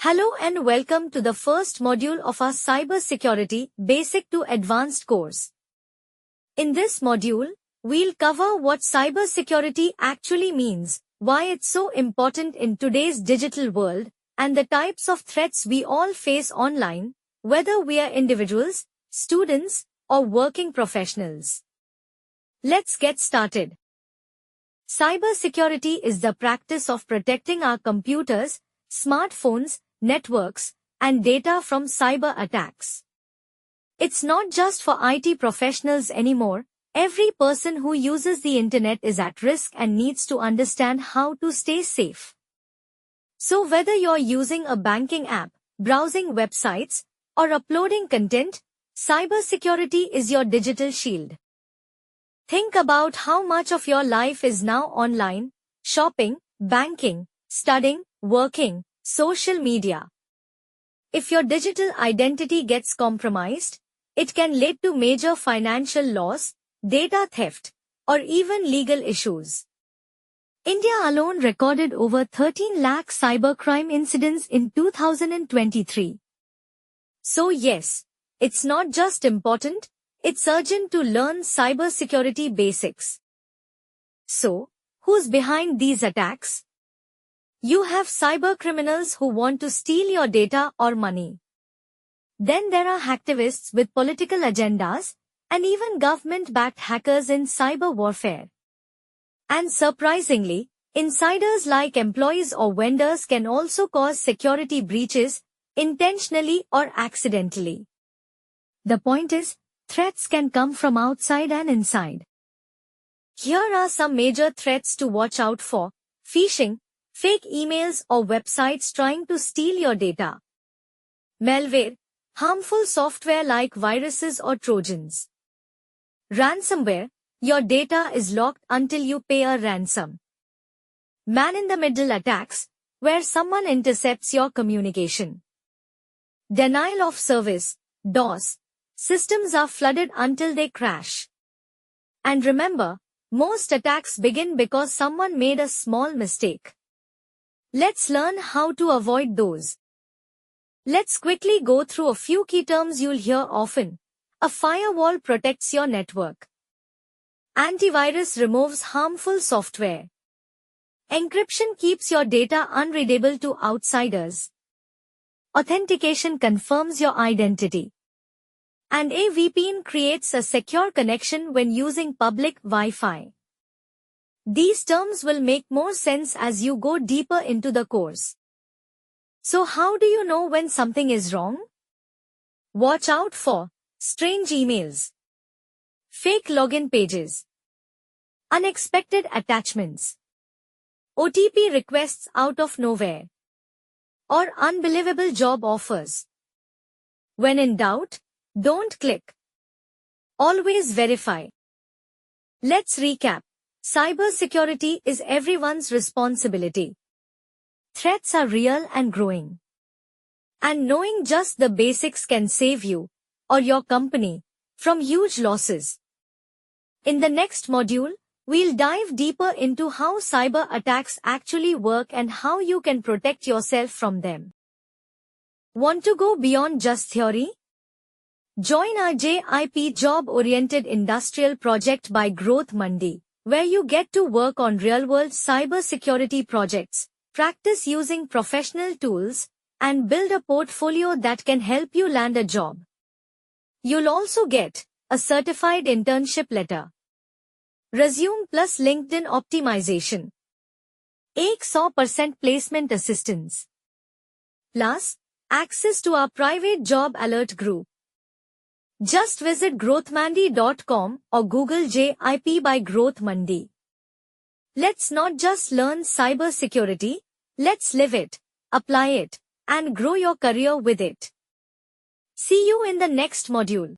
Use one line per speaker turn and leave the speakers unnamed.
Hello and welcome to the first module of our Cybersecurity Basic to Advanced course. In this module, we'll cover what cybersecurity actually means, why it's so important in today's digital world, and the types of threats we all face online, whether we are individuals, students, or working professionals. Let's get started. Cybersecurity is the practice of protecting our computers, smartphones, networks, and data from cyber attacks. It's not just for IT professionals anymore. Every person who uses the internet is at risk and needs to understand how to stay safe. So whether you're using a banking app, browsing websites, or uploading content, cybersecurity is your digital shield. Think about how much of your life is now online: shopping, banking, studying, working, social media. If your digital identity gets compromised, it can lead to major financial loss, data theft, or even legal issues. India alone recorded over 13 lakh cybercrime incidents in 2023. So yes, it's not just important, it's urgent to learn cybersecurity basics. So, who's behind these attacks? You have cybercriminals who want to steal your data or money. Then there are hacktivists with political agendas, and even government-backed hackers in cyber warfare. And surprisingly, insiders like employees or vendors can also cause security breaches, intentionally or accidentally. The point is, threats can come from outside and inside. Here are some major threats to watch out for: phishing, fake emails or websites trying to steal your data; malware, harmful software like viruses or trojans; ransomware, your data is locked until you pay a ransom; man-in-the-middle attacks, where someone intercepts your communication; denial of service, DOS, systems are flooded until they crash. And remember, most attacks begin because someone made a small mistake. Let's learn how to avoid those. Let's quickly go through a few key terms you'll hear often. A firewall protects your network. Antivirus removes harmful software. Encryption keeps your data unreadable to outsiders. Authentication confirms your identity. And a VPN creates a secure connection when using public Wi-Fi. These terms will make more sense as you go deeper into the course. So how do you know when something is wrong? Watch out for strange emails, fake login pages, unexpected attachments, OTP requests out of nowhere, or unbelievable job offers. When in doubt, don't click. Always verify. Let's recap. Cybersecurity is everyone's responsibility. Threats are real and growing. And knowing just the basics can save you, or your company, from huge losses. In the next module, we'll dive deeper into how cyber attacks actually work and how you can protect yourself from them. Want to go beyond just theory? Join our JIP Job-Oriented Industrial Project by Growth Mandi, where you get to work on real-world cybersecurity projects, practice using professional tools, and build a portfolio that can help you land a job. You'll also get a certified internship letter, resume plus LinkedIn optimization, 100% placement assistance, plus access to our private job alert group. Just visit growthmandi.com or Google JIP by Growth Mandi. Let's not just learn cybersecurity, let's live it, apply it, and grow your career with it. See you in the next module.